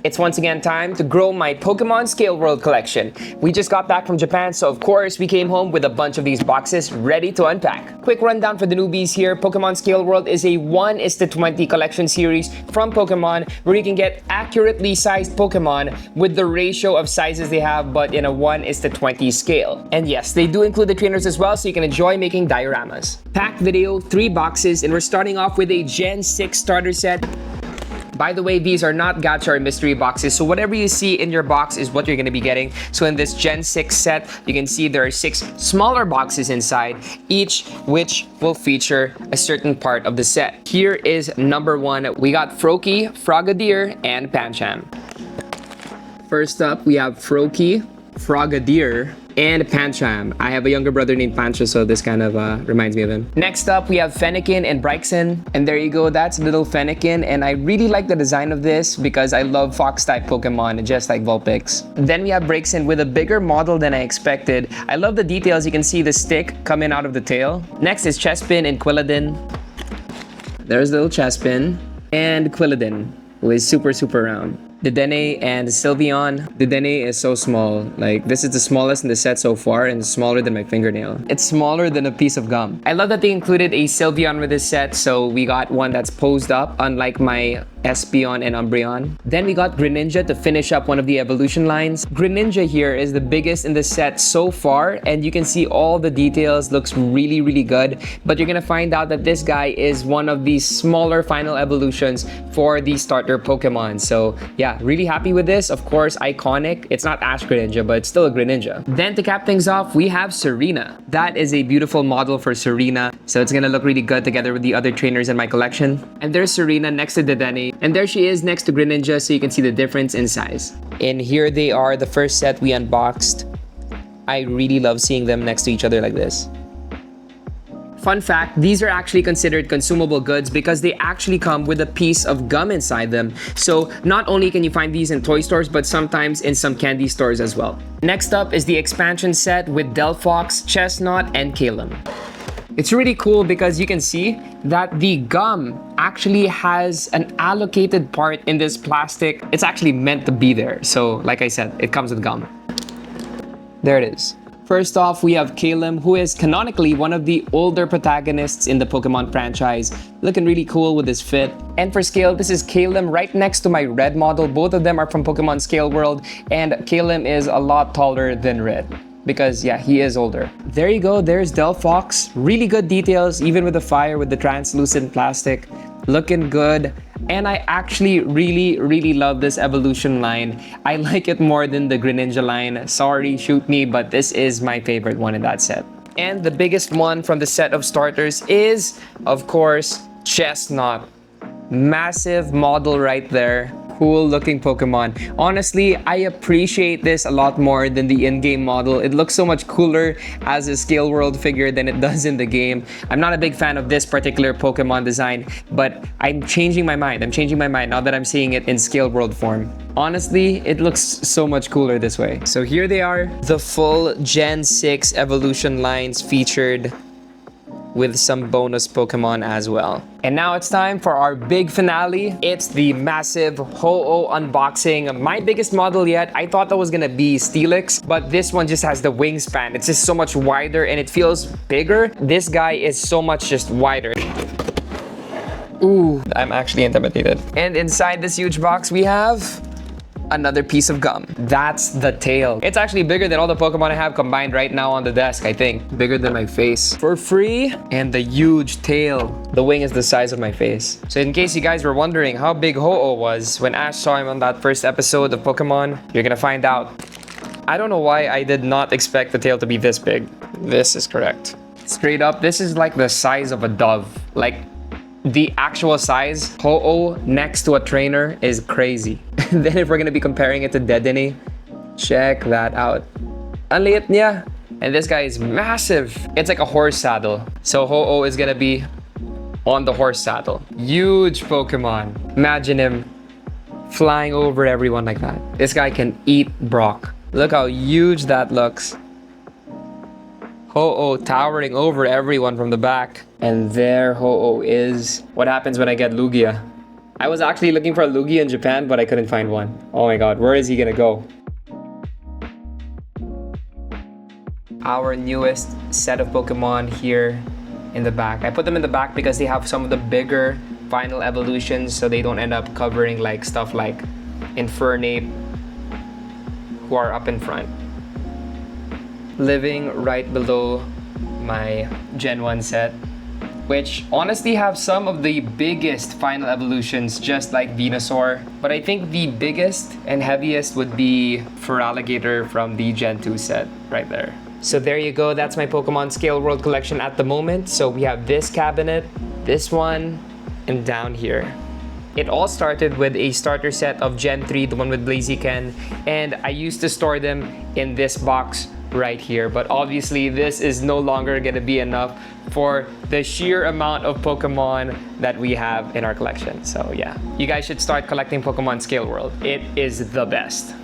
It's once again time to grow my Pokemon Scale World collection. We just got back from Japan, so of course we came home with a bunch of these boxes ready to unpack. Quick rundown for the newbies here. Pokemon Scale World is a 1:20 collection series from Pokemon where you can get accurately sized Pokemon with the ratio of sizes they have, but in a 1:20 scale. And yes, they do include the trainers as well, so you can enjoy making dioramas. Pack video, 3 boxes, and we're starting off with a Gen 6 starter set. By the way, these are not gacha or mystery boxes, so whatever you see in your box is what you're going to be getting. So in this Gen 6 set, you can see there are 6 smaller boxes inside, each which will feature a certain part of the set. Here is number 1. We got Froakie, Frogadier, and Pancham. First up, we have Froakie, Frogadier, and Pancham. I have a younger brother named Pancho, so this kind of reminds me of him. Next up, we have Fennekin and Bryxen. And there you go, that's little Fennekin. And I really like the design of this because I love Fox-type Pokemon, just like Vulpix. Then we have Bryxen with a bigger model than I expected. I love the details. You can see the stick coming out of the tail. Next is Chespin and Quilladin. There's little Chespin. And Quilladin, who is super round. Dedenne and Sylveon. Dedenne is so small. Like, this is the smallest in the set so far and smaller than my fingernail. It's smaller than a piece of gum. I love that they included a Sylveon with this set, so we got one that's posed up, unlike my Espeon and Umbreon. Then we got Greninja to finish up one of the evolution lines. Greninja here is the biggest in the set so far, and you can see all the details. Looks really good, but you're gonna find out that this guy is one of the smaller final evolutions for the starter Pokemon. So yeah, really happy with this. Of course, iconic. It's not Ash Greninja, but it's still a Greninja. Then to cap things off, we have Serena. That is a beautiful model for Serena, so it's gonna look really good together with the other trainers in my collection. And there's Serena next to Dedenne. And there she is next to Greninja, so you can see the difference in size. And here they are, the first set we unboxed. I really love seeing them next to each other like this. Fun fact, these are actually considered consumable goods because they actually come with a piece of gum inside them. So not only can you find these in toy stores, but sometimes in some candy stores as well. Next up is the expansion set with Delphox, Chestnut, and Calum. It's really cool because you can see that the gum actually has an allocated part in this plastic. It's actually meant to be there. So like I said, it comes with gum. There it is. First off, we have Calum, who is canonically one of the older protagonists in the Pokemon franchise. Looking really cool with his fit. And for scale, this is Calum right next to my Red model. Both of them are from Pokemon Scale World, and Calum is a lot taller than Red. Because yeah, he is older. There you go, there's Delphox. Really good details, even with the fire, with the translucent plastic. Looking good. And I actually really love this evolution line. I like it more than the Greninja line. Sorry, shoot me, but this is my favorite one in that set. And the biggest one from the set of starters is, of course, Chestnut. Massive model right there. Cool looking Pokemon. Honestly, I appreciate this a lot more than the in-game model. It looks so much cooler as a Scale World figure than it does in the game. I'm not a big fan of this particular Pokemon design, but I'm changing my mind. I'm changing my mind now that I'm seeing it in Scale World form. Honestly, it looks so much cooler this way. So here they are, the full Gen 6 evolution lines featured with some bonus Pokemon as well. And now it's time for our big finale. It's the massive Ho-Oh unboxing. My biggest model yet. I thought that was gonna be Steelix, but this one just has the wingspan. It's just so much wider and it feels bigger. This guy is so much just wider. Ooh, I'm actually intimidated. And inside this huge box, we have another piece of gum. That's the tail. It's actually bigger than all the Pokemon I have combined right now on the desk, I think. Bigger than my face. For free. And the huge tail. The wing is the size of my face. So in case you guys were wondering how big Ho-Oh was when Ash saw him on that first episode of Pokemon, you're gonna find out. I don't know why I did not expect the tail to be this big. This is correct. Straight up, this is like the size of a dove. Like, the actual size, Ho-Oh next to a trainer is crazy. Then if we're gonna be comparing it to Dedenne, check that out. Ang liit niya. And this guy is massive. It's like a horse saddle. So Ho-Oh is gonna be on the horse saddle. Huge Pokemon. Imagine him flying over everyone like that. This guy can eat Brock. Look how huge that looks. Ho-Oh towering over everyone from the back. And there Ho-Oh is. What happens when I get Lugia? I was actually looking for a Lugia in Japan, but I couldn't find one. Oh my god, where is he gonna go? Our newest set of Pokemon here in the back. I put them in the back because they have some of the bigger final evolutions, so they don't end up covering like stuff like Infernape, who are up in front. Living right below my Gen 1 set, which honestly have some of the biggest final evolutions, just like Venusaur. But I think the biggest and heaviest would be Feraligatr from the Gen 2 set right there. So there you go, that's my Pokemon Scale World collection at the moment. So we have this cabinet, this one, and down here. It all started with a starter set of Gen 3, the one with Blaziken, and I used to store them in this box right here. But obviously this is no longer gonna be enough for the sheer amount of Pokemon that we have in our collection. So yeah, you guys should start collecting Pokemon Scale World. It is the best.